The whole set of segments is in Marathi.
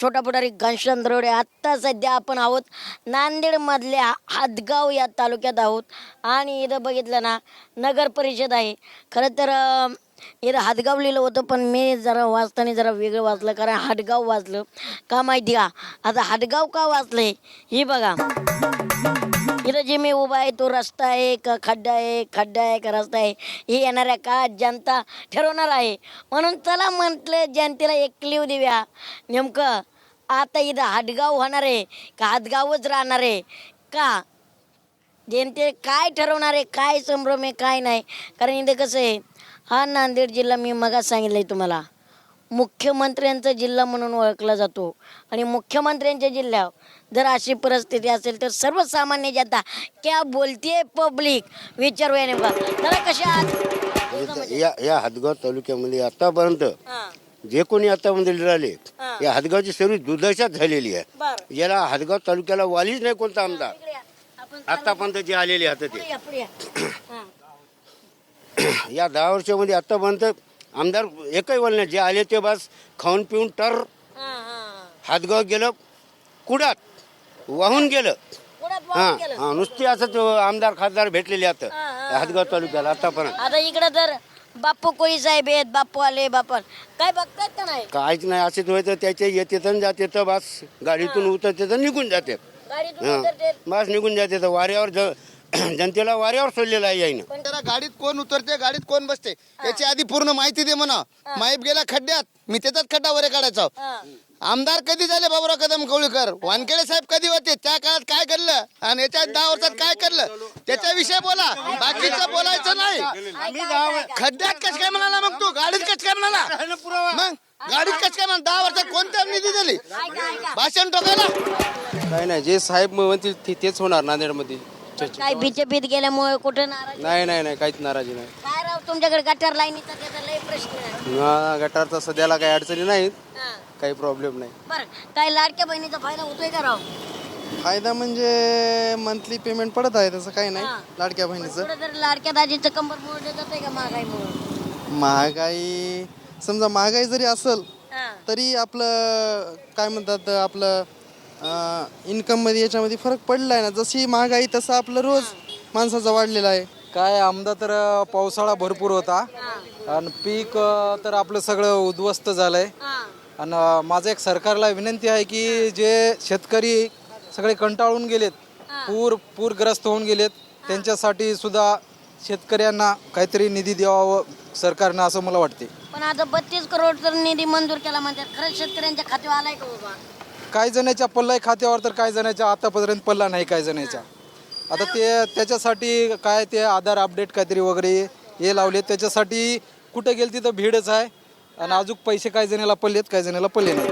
छोटा पुढारी घनश्याम दरोडे. आत्ता सध्या आपण आहोत नांदेडमधल्या हदगाव या तालुक्यात आहोत आणि इथं बघितलं ना नगर परिषद आहे. खरं तर इथं हदगाव लिहिलं होतं पण मी जरा वाचताना जरा वेगळं वाचलं कारण हदगाव वाचलं का माहिती का. आता हदगाव का वाचलंय ही बघा. इथं जे मी उभा आहे तो रस्ता आहे का खड्डा आहे, खड्डा आहे का रस्ता आहे ही येणाऱ्या काळात जनता ठरवणार आहे. म्हणून चला म्हटलं जनतेला एक क्लिव देऊया. नेमकं आता इथं हदगाव होणार आहे का हदगावच राहणार आहे का जनते काय ठरवणार आहे, काय संभ्रम आहे काय नाही. कारण इथं कसं आहे हा नांदेड जिल्हा मी मगाच सांगितलं आहे तुम्हाला मुख्यमंत्र्यांचा जिल्हा म्हणून ओळखला जातो आणि मुख्यमंत्र्यांच्या जिल्ह्यावर जर अशी परिस्थिती असेल तर सर्वसामान्य जनता क्या बोलतीये पब्लिक विचारूया नेमका. जरा कशा आहात? या हदगाव तालुक्यामध्ये आतापर्यंत जे कोणी आतापर्यंत राहिले या हदगावची सर्व दुर्दशा झालेली आहे. याला हदगाव तालुक्याला वालीच नाही कोणता आमदार आतापर्यंत जे आलेले आहेत ते. या 10 वर्षामध्ये आतापर्यंत आमदार एकही वाल नाही. जे आले ते बस खाऊन पिऊन टर हदगाव गेलं कुडात वाहून गेलं. हा नुसते असं आमदार खासदार भेटलेले आता हदगाव तालुक्याला आतापर्यंत. आता इकडे तर बाप्पू कोळी साहेब आहेत, बाप्पू आले बाप्पा काय बघतात का नाही? काहीच नाही. असेच व्हायचं त्याचे येते तर जाते तर बस गाडीतून उतरते तर निघून जाते. बस निघून जाते तर वाऱ्यावर जनतेला वाऱ्यावर सोडलेलं आहे याईनं. त्याला गाडीत कोण उतरते गाडीत कोण बसते याची आधी पूर्ण माहिती दे म्हणा. माहीप गेला खड्ड्यात मी त्याचाच खड्डा वरे काढायचा. आमदार कधी झाले बाबूराव कदम कवळीकर, वानखेडे साहेब कधी होते, त्या काळात काय करलं आणि याच्या 10 वर्षात काय करलं त्याच्याविषयी बोला. बाकीचं बोलायचं नाही. खड्ड्यात कस काय म्हणाला मग तू गाडीत कस काय म्हणाला मग गाडीत कस काय म्हणा. 10 वर्षात कोणत्या निधी दिली भाषण टोकायला काय नाही. जे साहेब म्हणतील तेच होणार नांदेडमध्ये. काय बीजेपीत गेल्यामुळे कुठे नाराज नाही नाही नाही काहीच नाराजी नाही. काय राव तुमच्याकडे गटर लाईनीचा त्याचा लय प्रश्न आहे. गटारचा सध्याला काही अडचणी नाहीत, काही प्रॉब्लेम नाही. बरं काय लाडक्या बहिणीचा फायदा होतोय का राव? फायदा म्हणजे मंथली पेमेंट पडत आहे तसं काही नाही. लाडक्या बहिणीचं थोडं जर लाडक्या दाजीचं कंबर मोडलं जातंय का महागाईमुळे? महागाई समजा महागाई जरी असेल तरी आपलं काय म्हणतात आपलं इन्कम मध्ये याच्यामध्ये फरक पडला आहे ना. जशी महागाई तसं आपलं रोज माणसाचा वाढलेला आहे. काय आमदा तर पावसाळा भरपूर होता आणि पीक तर आपलं सगळं उद्ध्वस्त झालंय. आणि माझं एक सरकारला विनंती आहे की जे शेतकरी सगळे कंटाळून गेलेत, पूरग्रस्त होऊन गेलेत, त्यांच्यासाठी सुद्धा शेतकऱ्यांना काहीतरी निधी द्यावा सरकारनं असं मला वाटते. पण आता 32 करोड तर निधी मंजूर केला म्हणतात. खरंच शेतकऱ्यांच्या खात्यावर आलाय का बाबा? काही जणांच्या पल्ला खात्यावर तर काही जणांच्या आतापर्यंत पल्ला नाही काही जणांच्या. आता ते त्याच्यासाठी काय ते आधार अपडेट काहीतरी वगैरे हे लावले त्याच्यासाठी कुठं गेल तिथं भीडच आहे. आणि अजून पैसे काही जणाला पडलेत काही जणाला पडले नाही.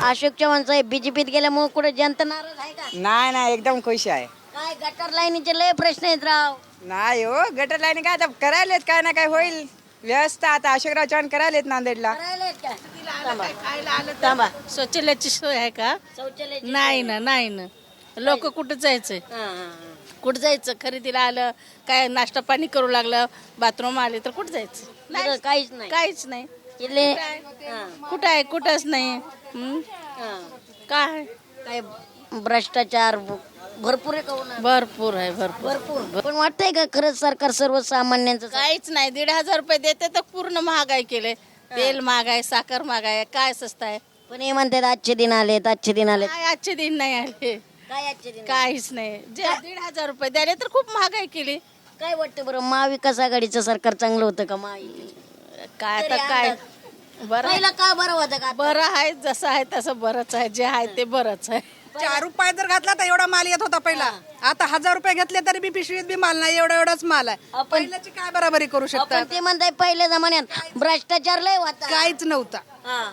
अशोक चव्हाण साहेब बीजेपीत गेल्यामुळे कुठे जनता नाराज आहे का? नाही नाही एकदम खुश आहे. काय गटर लाईनीचे लय प्रश्न आहेत राव. नाही हो गटर लाईन काय आता करायलेत काय ना काय होईल व्यवस्था. आता अशोकराव चव्हाण करायलेत नांदेडला. करायलेत काय? थांबा. शौचालयाची सोय आहे का? शौचालयाची नाही ना नाही ना. लोक कुठं जायचंय, कुठं जायचं? खरेदीला आलं काय नाश्ता पाणी करू लागलं बाथरूम आले तर कुठं जायचं? इथं काहीच नाही. काहीच नाही. इथले कुठं आहे कुठंच नाही. काय काय भ्रष्टाचार भरपूर आहे का होणार? भरपूर आहे भरपूर. भरपूर. पण वाटतंय का खरंच सरकार सर्वसामान्यांचं काहीच नाही. 1,500 रुपये देते तर पूर्ण महागाई केले. तेल महाग आहे, साखर महाग आहे, काय स्वस्त आहे. पण हे म्हणतात आजचे दिन आलेत आजचे दिन आलेत. काय आजचे दिन नाही आले, काय आजचे दिन? काहीच नाही. जे 1,500 रुपये द्याले तर खूप महागाई केली. काय वाटतं बरं महाविकास आघाडीचं सरकार चांगलं होतं का? काय आता काय बरं पहिला का बरं होतं का? बरं आहे, जसं आहे तसं बरंच आहे. जे आहे ते बरंच आहे. 4 रुपये जर घातला तर एवढा माल येत होता पहिला. आता 1000 रुपये घेतले तरी बी पिशवीत बी माल नाही. एवढाच माल आहे. पहिल्याची काय बराबरी करू शकता? आपण ते म्हणताय पहिल्या जमान्यात भ्रष्टाचार लय होता. काहीच नव्हता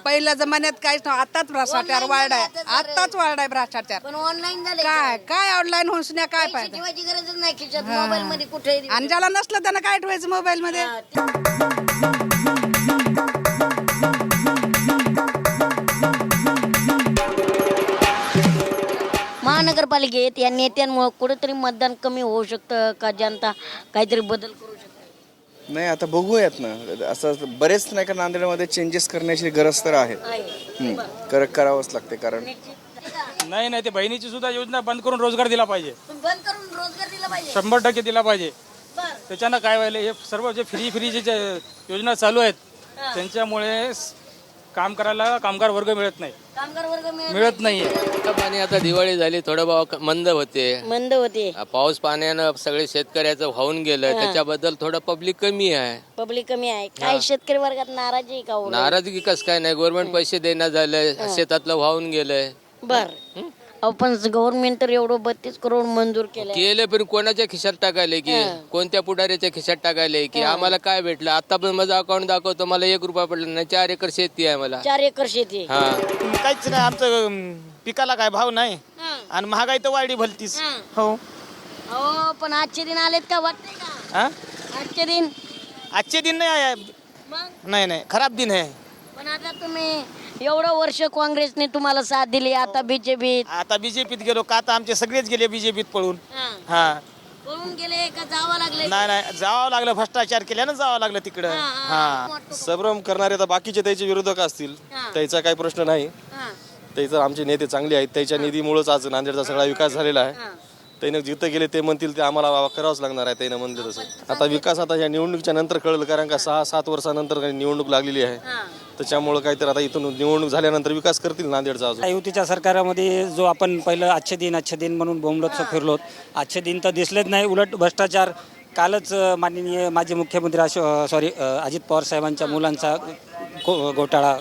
पहिल्या जमान्यात. काहीच नव्हतं. आताच भ्रष्टाचार वाढाय. आताच वाढाय भ्रष्टाचार. पण ऑनलाईन झाले. काय काय ऑनलाईन होऊन सुद्धा काय पैसे पाहिजे? ठेवायची गरजच नाही खिशात मोबाईल मध्ये कुठे. आणि ज्याला नसलं त्यानं काय ठेवायचं मोबाईल मध्ये? महानगरपालिकेत या नेत्यांमुळे कुठेतरी मतदान कमी होऊ शकतं का? जनता काहीतरी बदल करू शकते? नाही आता बघूयात ना, असं बरेच नाही का नांदेडमध्ये चेंजेस करण्याची गरज तर आहे. करावंच लागते कारण नाही ते बहिणीची सुद्धा योजना बंद करून रोजगार दिला पाहिजे. बंद करून रोजगार दिला पाहिजे. 100% दिला पाहिजे. त्याच्यानं काय व्हायला, हे सर्व जे फ्री जे योजना चालू आहेत त्यांच्यामुळे काम करायला कामगार वर्ग मिळत नाही. कामगार वर्ग मिळत नाहीये. पाणी आता दिवाळी झाली, थोडं भाव मंद होते. पाऊस पाण्यानं सगळे शेतकऱ्याचं वाहून गेलं, त्याच्याबद्दल थोडं पब्लिक कमी आहे. पब्लिक कमी आहे. काय शेतकरी वर्गात नाराजी आहे का हो? नाराजगी कसं काय नाही, गव्हर्नमेंट पैसे देण्यात झालंय, शेतातलं वाहून गेलंय. बर पण गव्हर्नमेंट तर एवढं 32 करोड मंजूर केलं, पण कोणाच्या खिशात टाकायले की कोणत्या पुढाऱ्याच्या खिशात टाकायले की आम्हाला काय भेटलं. आता पण माझं अकाउंट दाखवतो, मला 1 रुपया पडला नाही. 4 एकर शेती आहे मला. 4 एकर शेती. हा, काहीच नाही, आमचं पिकाला काय भाव नाही आणि महागाई तर वाढली भलतीच. हो पण आजचे दिन आलेत का वाटतंय का? आजचे दिन आजचे दिन नाही, नाही खराब दिन आहे. पण आता तुम्ही एवढं वर्ष काँग्रेसने तुम्हाला साथ दिली, आता बीजेपीत गेलो का, आता आमचे सगळेच गेले बीजेपीत पळून. पळून गेले का जावं लागले? नाही जावं लागलं, भ्रष्टाचार केल्यानं जावं लागलं तिकडं. संभ्रम करणारे तर बाकीचे त्याचे विरोधक असतील, त्याचा काही प्रश्न नाही. त्याचं आमचे नेते चांगले आहेत, त्याच्या निधीमुळेच आज नांदेडचा सगळा विकास झालेला आहे. त्याने जिथं गेले ते म्हणतील ते आम्हाला करावंच लागणार आहे. त्यानं म्हणलं तसं. आता विकास आता या निवडणुकीच्या नंतर कळलं, कारण का 6-7 वर्षानंतर निवडणूक लागलेली आहे. त्याच्यामुळं काहीतरी आता इथून निवडणूक झाल्यानंतर विकास करतील नांदेडचा. अजून युतीच्या सरकारामध्ये जो आपण पहिलं आजचे दिन म्हणून बोंबलत फिरलो, आजचे दिन तर दिसलेच नाही. उलट भ्रष्टाचार. कालच माननीय माजी मुख्यमंत्री अजित पवार साहेबांच्या मुलांचा घोटाळा,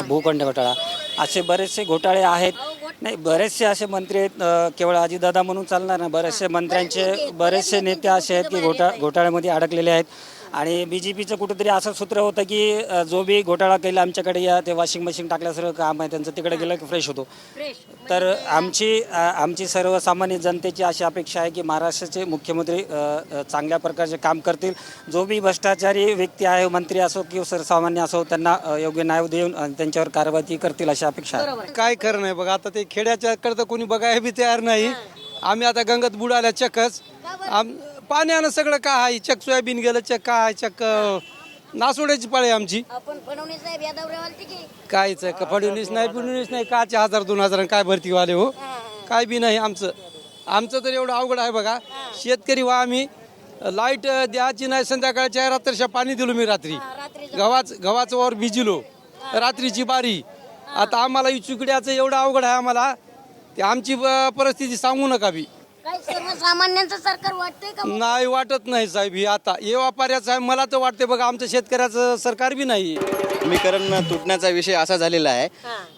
भूखंड घोटाळा, असे बरेचसे घोटाळे आहेत. नाही, बरेचसे असे मंत्री आहेत, केवळ अजितदादा म्हणून चालणार नाही. बरेचसे मंत्र्यांचे बरेचसे नेते असे आहेत की घोटाळ्यामध्ये अडकलेले आहेत. आणि BJPचं कुठेतरी असं सूत्र होतं की जो बी घोटाळा केला आमच्याकडे या, ते वॉशिंग मशीन टाकल्यासारखं काम आहे त्यांचं, तिकडे गेलं की फ्रेश होतो. तर आमची सर्वसामान्य जनतेची अशी अपेक्षा आहे की महाराष्ट्राचे मुख्यमंत्री चांगल्या प्रकारचे काम करतील. जो बी भ्रष्टाचारी व्यक्ती आहे, मंत्री असो किंवा सर्वसामान्य असो, त्यांना योग्य न्याय देऊन त्यांच्यावर कारवाई करतील अशी अपेक्षा आहे. काय खरं नाही बघा, आता ते खेड्याच्याकडे तर कोणी बघायला बी तयार नाही. आम्ही आता गंगत बुडाल्या चक्कच पाण्यानं सगळं काय आहे, चक सोयाबीन गेलं, चक काय चक नासोड्याची पाळी आमची. कायच फडणवीस नाही काचे 1000-2000 काय भरती वाले हो, काय बी नाही. आमचं तर एवढं अवघड आहे बघा. शेतकरी आम्ही लाईट द्यायची नाही, संध्याकाळच्या रात्रीच्या पाणी दिलो मी. रात्री गव्हाचं वर भिजिलो, रात्रीची बारी. आता आम्हाला चुकड्याचं एवढं अवघड आहे आम्हाला, ते आमची परिस्थिती सांगू नका बी. सर्वसामान्यांचं सरकार वाटतंय का? नाही, वाटत नाही साहेब. ही आता हे व्यापाऱ्याचं आहे, मला तर वाटते बघा आमच्या शेतकऱ्याचं सरकार बी नाही. समीकरण तुटण्याचा विषय असा झालेला आहे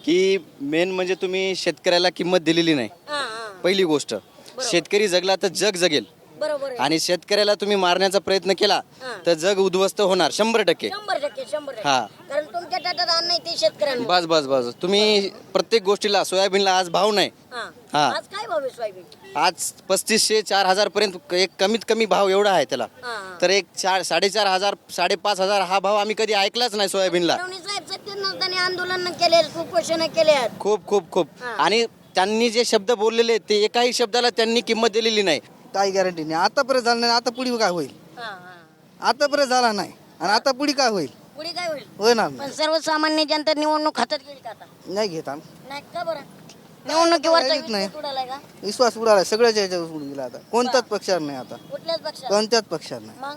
की मेन म्हणजे तुम्ही शेतकऱ्याला किंमत दिलेली नाही. पहिली गोष्ट, शेतकरी जगला तर जग जगेल, आणि शेतकऱ्याला तुम्ही मारण्याचा प्रयत्न केला तर जग उद्ध्वस्त होणार 100%. हा, बस तुम्ही प्रत्येक गोष्टीला, सोयाबीनला आज भाव नाही. हा, आज 3500-4000 पर्यंत एक कमीत कमी भाव एवढा आहे त्याला. तर एक 4,500 5,500 हा भाव आम्ही कधी ऐकलाच नाही सोयाबीनला. आंदोलन केले, उपोषण केले खूप आणि त्यांनी जे शब्द बोललेले ते एकाही शब्दाला त्यांनी किंमत दिलेली नाही. काही गॅरंटी नाही. आतापर्यंत झालं नाही, आता पुढे काय होईल? आतापर्यंत झाला नाही आणि आता पुढे काय होईल? होणार पण सर्वसामान्य जनता निवडणूक हातात घेईल का आता? नाही घेत आम्ही. नाही का बरं? निवडणुकीवर नाही. उडालाय का? विश्वास उडाला, सगळ्याच्या ह्याच्यावर उडून गेला. आता कोणत्याच पक्षावर नाही. आता कुठल्याच पक्षात कोणत्याच पक्षावर नाही. मग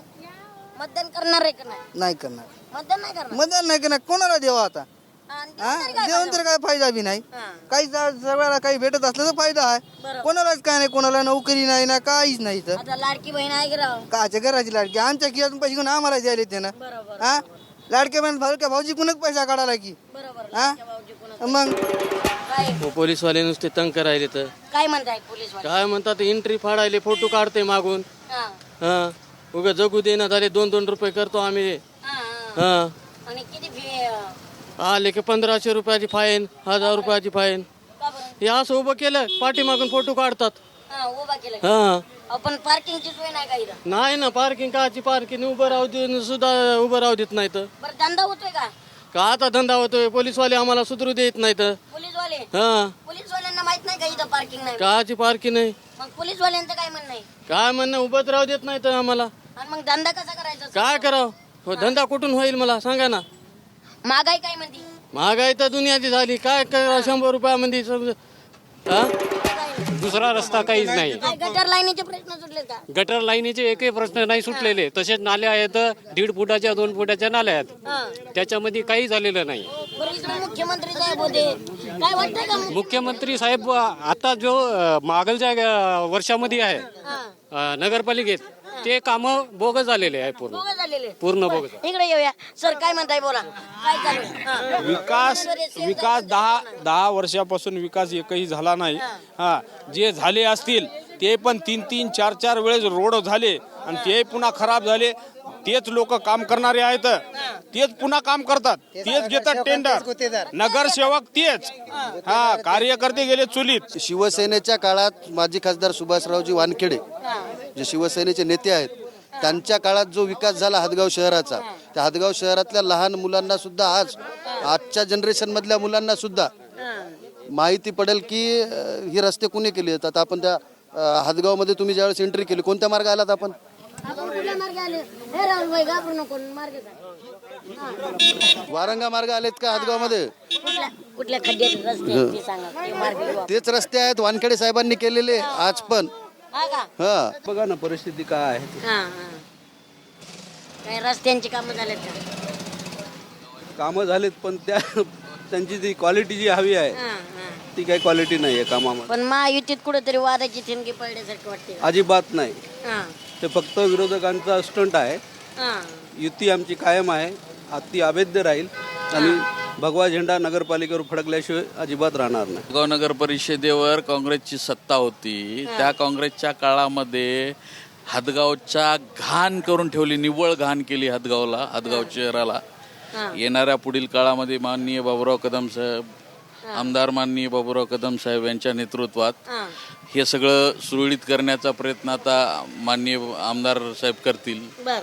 मतदान करणार आहे का नाही? नाही करणार. मतदान नाही करणार. मतदान नाही करणार. कोणाला देवा आता? आणि देऊन तरी काय देऊन तर काय फायदा बी नाही. काही सगळ्याला काही भेटत असलं तर फायदा आहे. कोणालाच काय नाही, कोणाला नोकरी नाही ना काहीच नाही. तर आता लाडकी बहीण आहे की राव? काच्या घराची लाडकी आमच्या खिशातून पैसे घेऊन आम्हाला द्यायला त्यानं. हा, लाडक्या बहीण भाऊच्या भाऊजी कुणच पैसा काढायला की? हा, मग पोलीसवाले नुसते तंग करायले. तर काय म्हणताय पोलीसवाले? काय म्हणतात, एंट्री फाडायले, फोटो काढते मागून. हा, उगा जगू देना झाले. 2-2 रुपये करतो आम्ही. हा, आणि किती आले की 1500 रुपयाची फाईन, 1000 रुपयाची फाईन. हे असं उभं केलं, पाठीमागून फोटो काढतात. उभा केलं. हा, आपण पार्किंगची सोय नाही का इथं? नाही ना, पार्किंग काची पार्किंग उभं राहू दे सुद्धा, उभं राहू देत नाही. तर बरं धंदा होतोय का आता धंदा होतोय. पोलीसवाले आम्हाला सुधरू देत नाही. तर पोलीसवाले? हा, पोलीसवाल्यांना माहित नाही का इथं पार्किंग नाही? काची पार्किंग नाही. मग पोलीसवाल्यांचं काय म्हणणं आहे? काय म्हणणं, उभंच राहू देत नाही तर आम्हाला. आणि मग धंदा कसा करायचा? काय करावं? हो धंदा कुठून होईल मला सांगा ना. महागाई काय म्हणते? महागाई तर दुनियाची झाली काय काय 100 रुपयामध्ये हा? दुसरा रस्ता काहीच नाही. काय गटर लाईनीचे प्रश्न सुटले का? गटर लाईनीचे एकही प्रश्न नाही सुटलेले. तसेच नाल्या आहेत 1.5 फुटाच्या 2 फुटाच्या नाल्या आहेत. त्याच्यामध्ये काही झालेलं नाही. बरं, इकडे मुख्यमंत्री साहेब होते, काय वाटतंय का? मुख्यमंत्री साहेब आता जो मागलच्या वर्षामध्ये आहे नगरपालिकेत ते कामं बोगस झालेले आहे. बोगस झालेले. पूर्ण बोगस. इकडे येऊया सर, काय म्हणताय बोला, काय चालू आहे? हा. विकास 10 वर्षापासून विकास एकही झाला नाही. हा जे झाले असतील ते पण 3-3, 4-4 वेळेस रोड झाले आणि ते पुन्हा खराब झाले. तेच लोक काम करणारे आहेत, तेच पुन्हा काम करतात, तेच घेतात टेंडर. नगरसेवक तेच, हा कार्यकर्ते गेले चुलीत. शिवसेनेच्या काळात माजी खासदार सुभाषरावजी वानखेडे जे शिवसेनेचे नेते आहेत, त्यांच्या काळात जो विकास झाला हदगाव शहराचा, त्या हदगाव शहरातल्या लहान मुलांना सुद्धा आजच्या जनरेशन मधल्या मुलांना सुद्धा माहिती पडेल की ही रस्ते कुणी केले आहेत. आपण त्या हदगाव मध्ये तुम्ही ज्यावेळेस एंट्री केली, कोणत्या मार्ग आलात आपण? वारंगा मार्ग आलेत का हदगाव मध्ये? कुठल्या खड्ड्यात रस्ते आहेत ते सांगा, ते मार्ग. तेच रस्ते आहेत वानखेडे साहेबांनी केलेले आज पण. हा का? हा बघा ना परिस्थिती काय आहे. हा, हा. काय रस्त्यांची कामं झालेत का? कामं झालीत पण त्यांची जी क्वालिटी जी हवी आहे हा, हा. ती काही क्वालिटी नाही आहे कामामध्ये. पण महायुतीत कुठेतरी वादाची थिणगी पडल्यासारखी वाटते का? अजिबात नाही. हा, ते फक्त विरोधकांचा स्टंट आहे. हा. युती आमची कायम आहे, ती अभेद्य राहील आणि भगवा झेंडा नगरपालिकेवर फडकल्याशिवाय अजिबात राहणार नाही. हदगाव नगर परिषदेवर काँग्रेसची सत्ता होती. त्या काँग्रेसच्या काळामध्ये हदगावच्या घाण करून ठेवली, निव्वळ घाण केली हदगावला, हदगाव शहराला. येणाऱ्या पुढील काळामध्ये माननीय बाबुराव कदम साहेब, आमदार माननीय बाबुराव कदम साहेब यांच्या नेतृत्वात हे सगळं सुरळीत करण्याचा प्रयत्न आता माननीय आमदार साहेब करतील. बर,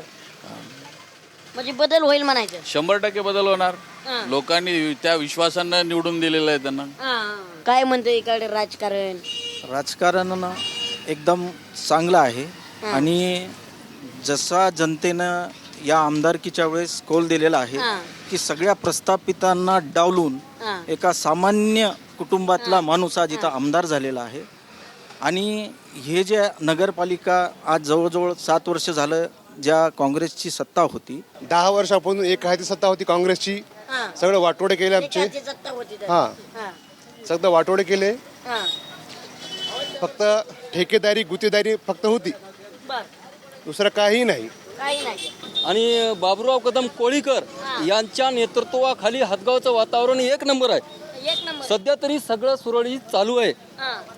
म्हणजे बदल होईल म्हणायचं. 100% बदल होणार. लोकांनी त्या विश्वासानं निवडून दिलेलं आहे त्यांना. काय म्हणतो इकडे राजकारण? राजकारण एकदम चांगलं आहे आणि जसा जनतेनं या आमदारकीच्या वेळेस कौल दिलेला आहे की सगळ्या प्रस्थापितांना डावलून एका सामान्य कुटुंबातला माणूस आज इथं आमदार झालेला आहे. आणि हे जे नगरपालिका आज जवळजवळ 7 वर्ष झालं ज्या काँग्रेसची सत्ता होती, 10 वर्षापासून एक आहे ती सत्ता होती काँग्रेसची. सगळं वाटोडे केले आमचे. हा, सगळं वाटोडे केले. फक्त ठेकेदारी गुत्तेदारी फक्त होती, दुसरं काही नाही. आणि बाबुराव कदम कोळीकर यांच्या नेतृत्वाखाली हदगावचं वातावरण 1 नंबर आहे. सध्या तरी सगळं सुरळीत चालू आहे.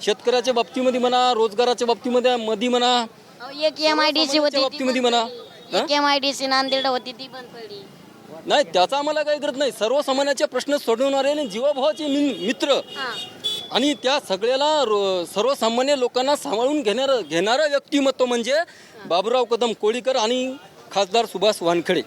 शेतकऱ्याच्या बाबतीमध्ये म्हणा, रोजगाराच्या बाबतीमध्ये म्हणा, एक MIDC होती बाबतीमध्ये म्हणा. एक MIDC नांदेड होती ती पण पडली. नाही त्याचा आम्हाला काही गरज नाही. सर्वसामान्याचे प्रश्न सोडवणारे आणि जीवाभावाचे मित्र आणि त्या सगळ्याला सर्वसामान्य लोकांना सांभाळून घेणारं व्यक्तिमत्व म्हणजे बाबुराव कदम कोळीकर आणि खासदार सुभाष वानखेडे.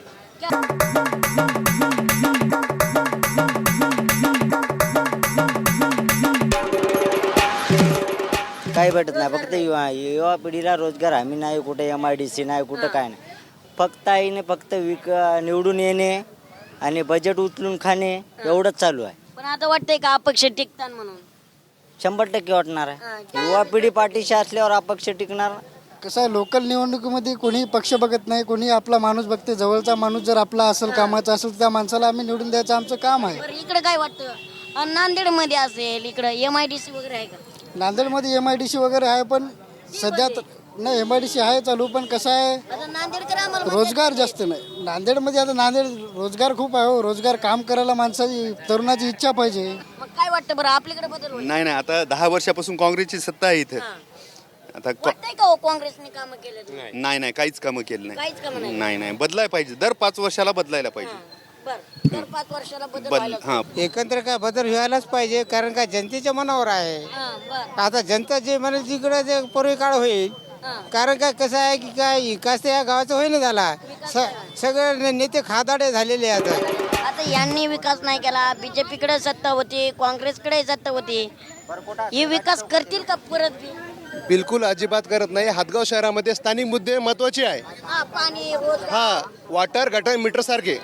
काही भेटत नाही. फक्त युवा पिढीला रोजगार हमी नाही, कुठे MIDC नाही, कुठं काय नाही. फक्त आईने फक्त निवडून येणे आणि बजेट उचलून खाणे एवढंच चालू आहे. पण आता वाटतंय का अपक्ष टिकतात म्हणून? 100% वाटणार आहे. युवा पिढी पाठीशी असल्यावर अपक्ष टिकणार. कसं आहे, लोकल निवडणुकीमध्ये कोणी पक्ष बघत नाही, कोणी आपला माणूस बघते. जवळचा माणूस जर आपला असेल, कामाचा असेल, त्या माणसाला आम्ही निवडून द्यायचं आमचं काम आहे. इकडे काय वाटतं? नांदेड मध्ये असेल, इकडे MIDC वगैरे आहे का? नांदेडमध्ये MIDC वगैरे आहे, पण सध्या नाही MIDC आहे चालू. पण कसं आहे, रोजगार जास्त नाही नांदेडमध्ये. आता नांदेड रोजगार खूप आहे हो. रोजगार काम करायला माणसाची, तरुणाची इच्छा पाहिजे. मग काय वाटतं बरं आपल्याकडे बदल होईल? नाही, आता 10 वर्षापासून काँग्रेसची सत्ता आहे इथं. आता वाटतंय का हो काँग्रेसने कामं केलं? नाही काहीच कामं केलं काहीच कामं नाही. नाही बदलायला पाहिजे. दर 5 वर्षाला बदलायला पाहिजे. दर 5 वर्षाला बदल व्हायला. एकंदर काय बदल व्हायलाच पाहिजे, कारण का जनतेच्या मनावर आहे. आता जनता जे म्हणेल तिकडे जे पूर्वी काळ होईल. कारण काय कसं आहे की काय विकास या गावाचा होईना झाला. सगळे नेते खादाडे झालेले आहेत. आता यांनी विकास नाही केला. BJP कडे सत्ता होती, काँग्रेसकडे सत्ता होती. हे विकास करतील का परत? बिलकुल अजिबात करत नाही. हातगाव शहरामध्ये स्थानिक मुद्दे महत्वाचे आहे. पाणी रोजगार हा, वॉटर गटर मीटर सारखे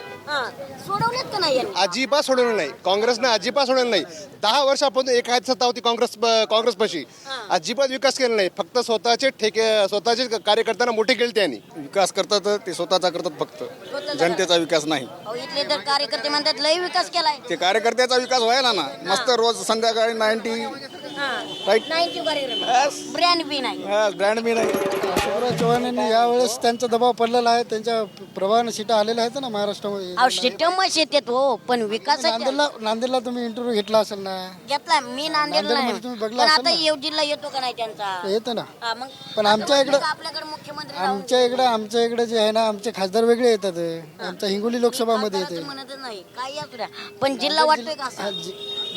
सोडवलेत का नाही यांनी? अजिबात सोडवलं नाही. काँग्रेसनं अजिबात सोडवलं नाही. 10 वर्षापासून एक हात सत्ता होती काँग्रेसपाशी. अजिबात विकास केला नाही. फक्त स्वतःचे कार्यकर्त्यांना मोठे केले त्यांनी. विकास करतात ते स्वतःचा करतात, फक्त जनतेचा विकास नाही. इथले तर कार्यकर्ते म्हणतात लय विकास केलाय. ते कार्यकर्त्याचा विकास व्हायला ना, मस्त रोज संध्याकाळी 90 राईट 90 ब्रँड बी नाही. ब्रँड मी नाही. शिवराज चव्हाण यांनी यावेळेस त्यांचा दबाव पडलेला आहे. त्यांच्या प्रभावाने सीटा आलेल्या आहेत ना महाराष्ट्रामध्ये. शिट्टमच येतात हो, पण विकास नांदेडला तुम्ही इंटरव्ह्यू घेतला असेल ना? घेतला मी नांदेडला नाही. तुम्ही पण बघला आता येव जिल्हा येतो का नाही त्यांचा? येतो ना. मग पण आमच्या इकडे आपल्याकडे मुख्यमंत्री आमच्या इकडे जे आहे ना, आमचे खासदार वेगळे येतात. आमच्या हिंगोली लोकसभामध्ये येते. म्हणतच नाही काही असू द्या, पण जिल्हा वाटतोय का असा?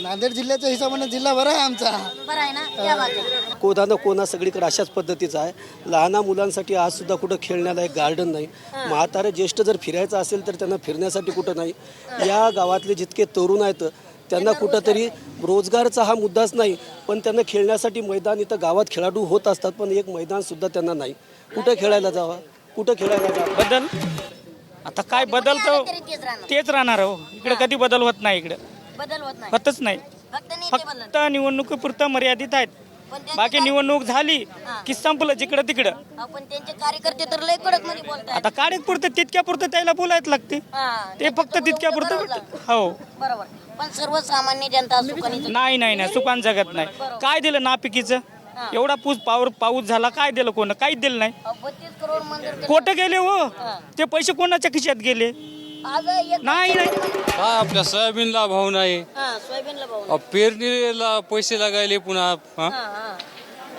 नांदेड जिल्ह्याच्या हिशोबाने जिल्हा बरा आहे आमचा. बरं आहे ना, त्या बात आहे. कोणा कोणा सगळीकडे अशाच पद्धतीचा आहे. लहान मुलांसाठी आज सुद्धा कुठं खेळण्याला एक गार्डन नाही. म्हातारे ज्येष्ठ जर फिरायचं असेल तर त्यांना फिरण्यासाठी कुठं नाही. या गावातले जितके तरुण आहेत त्यांना कुठंतरी रोजगारचा हा मुद्दाच नाही, पण त्यांना खेळण्यासाठी मैदान इथं गावात खेळाडू होत असतात, पण एक मैदान सुद्धा त्यांना नाही. कुठं खेळायला जावा, कुठं खेळायला जावं. बदल आता काय बदल तर तेच राहणार हो. इकडे कधी बदल होत नाही. इकडे बदल होत नाही. होतच नाही. फक्त निवडणुकीपुरतं मर्यादित आहेत. बाकी निवडणूक झाली की संपलं जिकडं तिकडं. आपण त्यांचे कार्यकर्ते तर लय कडक मध्ये बोलतात. आता काढे पुरतं तितक्या पुरतं त्याला बोलायच लागते. ते फक्त तितक्या पुरतं हो. बरोबर, पण सर्वसामान्य जनता सुखाने नाही सुखान जगत नाही. काय दिलं नापिकीचं? एवढा पाऊस झाला, काय दिलं? कोण काहीच दिलं नाही. 32 करोड मंजूर खोटं गेले हो. ते पैसे कोणाच्या खिशात गेले? नाही काय आपल्या सोयाबीनला भाव नाही, सोयाबीनला भाव, पेरणीला पैसे लागायले, पुन्हा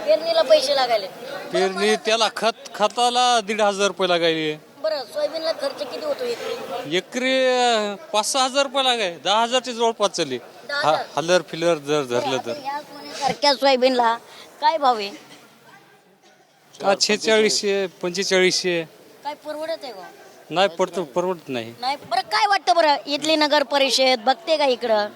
पेरणीला पैसे लागायले. पेरणी त्याला खताला 1,500 रुपये लागायले. बरं, सोयाबीनला खर्च किती होतो एकरी 5-6 हजार रुपये लागाय. 10,000च्या जवळपास चालले. हलर फिलर जर धरलं तर सारख्या सोयाबीनला काय भाव आहे? 4600-4500. काय परवडत आहे का? नाही परवडत नाही. बरं, काय वाटतं बरं इथली नगर परिषद बघते का इकडं?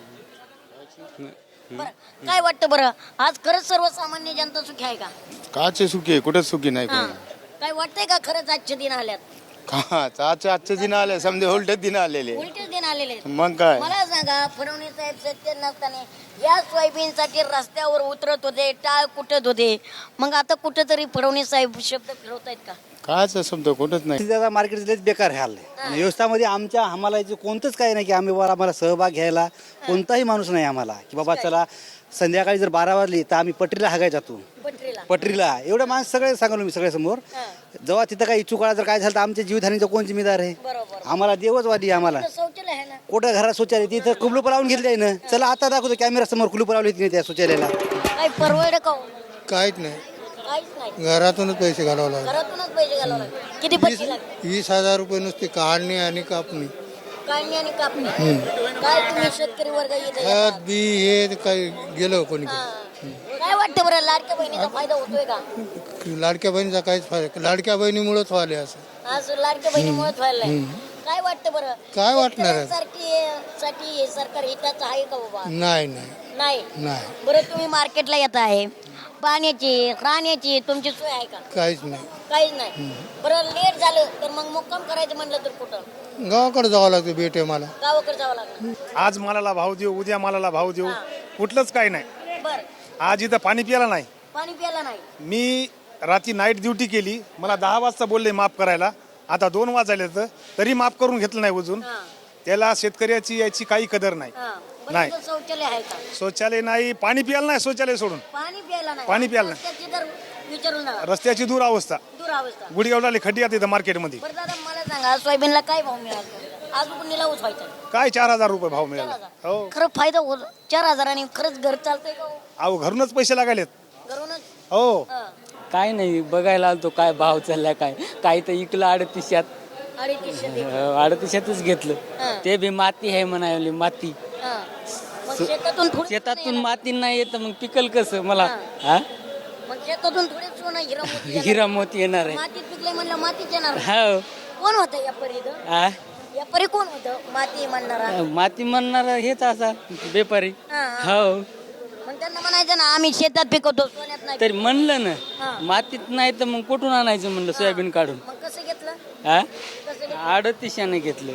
बरं, काय वाटतं बरं आज खरंच सर्वसामान्य जनता सुखी आहे का? काचे सुखी आहे, कुठेच सुखी नाही. काय वाटतंय का खरंच आजचे दिन आल्यात? आजचे दिन आले, समजे उलटे दिन आलेले. उलटेच दिन आलेले. मग काय? मला सांगा, फडणवीस साहेब सत्य नसताना या सोयाबीनसाठी रस्त्यावर उतरत होते, टाळ कुटत होते. मग आता कुठेतरी फडणवीस साहेब शब्द फिरवतायत का? कायच शब्द कुठंच नाही. दादा मार्केट बेकार हाल आहे. व्यवस्थामध्ये आम्हाला याचं कोणतंच काही नाही की आम्हाला सहभाग घ्यायला कोणताही माणूस नाही आम्हाला की बाबा चला संध्याकाळी जर 12 वाजली तर आम्ही पटरीला हागाय जातो. पटरीला एवढं माणसं सगळे सांगलो मी सगळ्यासमोर. जेव्हा तिथं काही चुकाळा जर काय झालं तर आमच्या जीवधानीचा कोण जिम्मेदार आहे? आम्हाला देवच वादी. आम्हाला कुठं घरात शौचालय तिथं कुलूप लावून घेतलंय ना. चला आता दाखवतो कॅमेरा समोर कुलूप लावली तिने त्या शौचालयाला. काय परवड का? काहीच नाही. काहीच नाही. घरातूनच पैसे घालावं लागले. घरातूनच पैसे घालावं लागले. किती पैसे लागले? 20,000 रुपये नुसते काढणे आणि कापणी. काढणी आणि कापणी. काय तुम्ही शेतकरी वर्ग येते? खत बी हे काही गेलं कोणी. काय वाटतं बरं लाडक्या बहिणीचा फायदा होतोय का? लाडक्या बहिणीचा काहीच फायदा. लाडक्या बहिणीमुळेच व्हायला असं. आज लाडक्या बहिणीमुळेच व्हायला. काय वाटतं बरं? काय वाटणार आहे? साठी सरकार हिताचं आहे का बाबा? नाही. बरं, तुम्ही मार्केटला येत आहे, पाण्याची राहण्याची तुमची सोय आहे का? काहीच नाही. काहीच नाही. बरं, लेट झालं तर मग मुक्काम करायचं म्हणलं तर कुठं? गावाकडे जावं लागतं. भेटे मला गावाकडे जावं लागलं. आज मालाला भाव देऊ, उद्या मालाला भाव देऊ, कुठलंच काही नाही. बरं, आज इथं पाणी प्यायला नाही. पाणी प्यायला नाही. मी रात्री नाईट ड्युटी केली, मला 10 वाजता बोलले माफ करायला. आता 2 वाजले तरी माफ करून घेतलं नाही अजून. त्याला शेतकऱ्याची याची काही कदर नाही. नाही शौचालय आहे का? शौचालय नाही, पाणी प्यायला नाही. शौचालय सोडून पाणी प्यायला नाही. पाणी प्यायला नाही. रस्त्याची तर विचारून जा. रस्त्याची दुरावस्था. गुडगावला खड्डी आता मार्केटमध्ये. बरं दादा, मला सांगा सोयाबीनला काय भाव मिळाला? अजून निलावच व्हायचा काय 4,000 रुपये भाव मिळाला. हो, खरं फायदा होत. 4,000 खरंच घर चालतंय का? अहो घरूनच पैसे लागायलेत. घरूनच. हो, काय नाही बघायला आलतो काय भाव चाललाय. काय तर इकलं 38,000 घेतलं. ते बी माती आहे म्हणाली. माती शेतातून माती नाही येत मग पिकल कसं? मला शेतातून थोडे सोनं हिरा मोती येणार आहे. मातीत पिकले म्हणलं मातीच येणार. हो. कोण होतं या परी कोण होतं माती म्हणणारा? माती म्हणणार हेच असा व्यापारी. हो. मग त्यांना म्हणायचं ना आम्ही शेतात पिकवतो सोन्यात नाही. तरी म्हणलं हा. ना मातीत नाही तर मग कुठून आणायचं म्हणलं सोयाबीन काढून. मग कसं घेतलं? हा 38 घेतलं.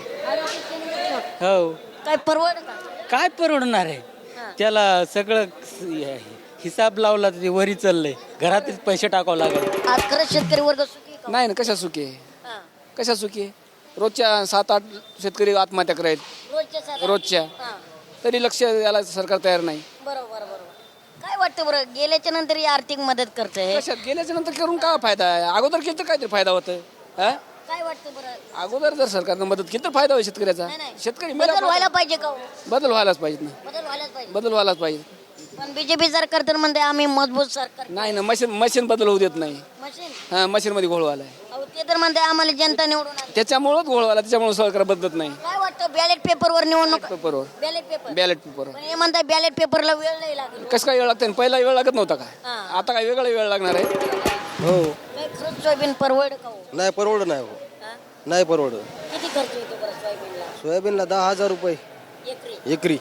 हो काय परवड का? काय परवडणार आहे त्याला सगळं हिसाब लावला तर ते वरी चाललंय घरातच पैसे टाकावं लागेल. आज खरंच शेतकरी वर्ग सुखी आहे का? नाही ना कशा सुखी आहे हा. कशा सुखी आहे रोजच्या 7-8 शेतकरी आत्महत्या करायत रोजच्या साधारण. रोजच्या हा. तरी लक्ष द्यायला सरकार तयार नाही. बरोबर बरोबर. काय वाटतं बरं गेल्याच्या नंतर ही आर्थिक मदत करते कशात गेल्याच्या नंतर करून काय फायदा आहे अगोदर केलं तर काहीतरी फायदा होतं हा काय वाटतं बरं अगोदर जर सरकारनं मदत केली तर फायदा होईल शेतकऱ्याचा शेतकरी मेला बदल व्हायला पाहिजे का हो? बदल व्हायलाच पाहिजे ना बदल व्हायलाच पाहिजे. बदल व्हायलाच पाहिजे पण बीजेपी सरकार तर म्हणते आम्ही मजबूत सरकार. नाही ना मशीन बदल होऊ देत नाही मशीन हा मशीन मध्ये घोळ व्हायला अहो ते तर म्हणते आम्हाला जनता निवडून आणते. त्याच्यामुळेच घोळ व्हायला त्याच्यामुळे सरकार बदलत नाही काय वाटतं बॅलेट पेपरवर निवडणूक पेपरवर बॅलेट पेपर बॅलेट पेपर पण हे म्हणतात बॅलेट पेपरला वेळ नाही लागेल. कसं काय वेळ लागते पहिला वेळ लागत नव्हता का हा. आता काय वेगळा वेळ लागणार आहे हो काय खरंच सोयाबीन परवड का हो? नाही परवड नाही हो हा? नाही परवड किती खर्च येतो बरं सोयाबीनला सोयाबीनला 10,000 रुपये एकरी एकरी.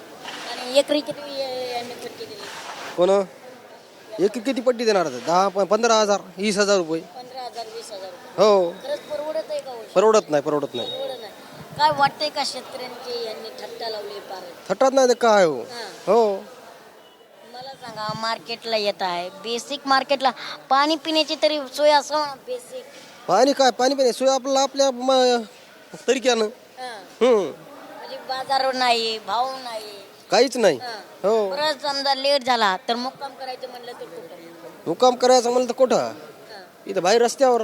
आणि एकरी किती यांनी पट्टी दिली? कोण एकरी किती पट्टी देणार आता 15,000 20,000 रुपये 15,000 20,000 रुपये. हो खरंच परवडत आहे का हो? परवडत नाही परवडत नाही परवडत नाही. काय वाटतंय का शेतकऱ्यांची यांनी थट्टा लावली पार? थटात नाही ते काय हो हो मला सांगा मार्केटला येत आहे बेसिक मार्केटला पाणी पिण्याची तरी सोय असं म्हणा बेसिक. पाणी काय पाणी पण सोय आपल्याला आपल्या तरीक्यानं म्हणजे बाजार नाही भाव नाही काहीच नाही हो परत समजा लेट झाला तर मुक्काम करायचं म्हणलं तर कुठं? मुक्काम करायचं म्हणलं तर कुठं इथं बाहेर रस्त्यावर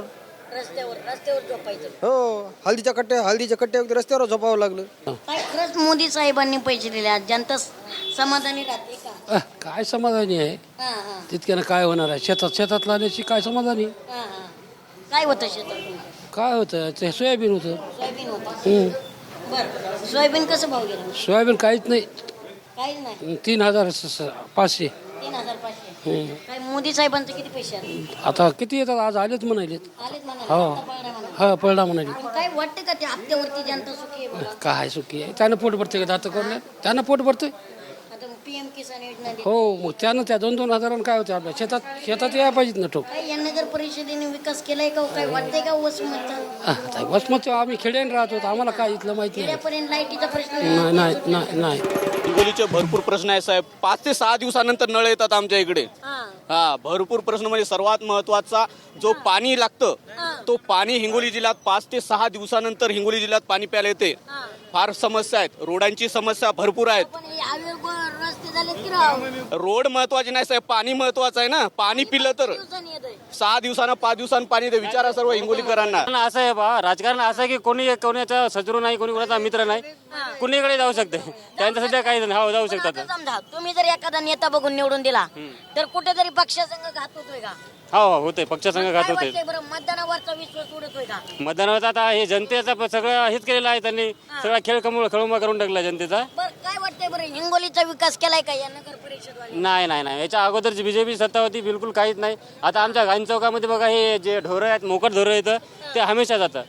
रस्त्यावर झोपायचं. हो हल्दीच्या कट्ट्यावरती रस्त्यावर झोपावं लागलं. काय खरंच मोदी साहेबांनी पैसे दिले आज जनता समाधानी राहते का? काय समाधानी आहे हा, हा, तितक्यानं काय होणार आहे शेतात लावण्याची काय समाधानी हा, हा. काय होतं शेतात? काय होतं ते सोयाबीन होतं सोयाबीन होतं. बरं सोयाबीन कसं भाव गेला? सोयाबीन काहीच नाही काहीच नाही. 3,500 3,500. काय मोदी साहेबांचे किती पैसे आले? आता किती येतात आज आलेच म्हणाले आलेत म्हणाले. हो आता पडला म्हणाले. हा पडला म्हणाले पण काय वाटतं का ते हप्त्यावरती जनता सुखी आहे बघा? काय सुखी आहे त्यानं पोट भरते का दात करून त्यानं पोट भरतोय आता पीएम किसान योजना दिली. हो मग त्यानं त्या 2-2 हजारानं काय होतं आपल्या शेतात यायला पाहिजेत ना ठोक काय या नगर परिषदेने विकास केलाय का? काय वाटतंय का वसमतचा? आता बस मग आम्ही खेड्याने राहत होतो आम्हाला काय इथलं माहिती नाही खेड्यापर्यंत लाईटीचा प्रश्न नाही हिंगोलीचे भरपूर प्रश्न आहे साहेब 5 ते 6 दिवसानंतर नळ येतात आमच्या इकडे हा भरपूर प्रश्न म्हणजे सर्वात महत्वाचा जो पाणी लागतं तो पाणी हिंगोली जिल्ह्यात 5 ते 6 दिवसानंतर हिंगोली जिल्ह्यात पाणी प्यायला येते फार समस्या आहेत रोडांची समस्या भरपूर आहेत. पण हे आवेग रस्ते झालेत की राव? रोड महत्वाचे नाही साहेब पाणी महत्वाचं आहे ना पाणी पिलं तर 6 दिवसानं 5 दिवसांनी पाणी येते विचारा सर्व हिंगोलीकरांना. असं आहे बा राजकारण असं आहे की कोणाचा शत्रू नाही कोणी कोणाचा मित्र नाही कुणीकडे जाऊ शकते त्यांच्या सध्या काही हो जाऊ पण शकतात. आता समजा तुम्ही जर एखादा नेता बघून निवडून दिला तर कुठेतरी पक्षासंघ घात होतोय का? हो होते पक्षासंघ घात काय होते वाटतंय बरं मतदानावरचा विश्वास उडतोय का? मतदानावर आता हे जनतेचा सगळं हेच केलेलं आहे त्यांनी सगळा खेळ खळुंबा करून टाकला जनतेचा. बरं काय वाटतंय बरं हिंगोलीचा विकास केलाय का या नगर परिषद? नाही याच्या अगोदरची बीजेपी सत्ता होती बिलकुल काहीच नाही. आता आमच्या गांधी चौकामध्ये बघा हे जे ढोरं आहेत मोकट ढोरं येतं ते हमेशा जातात.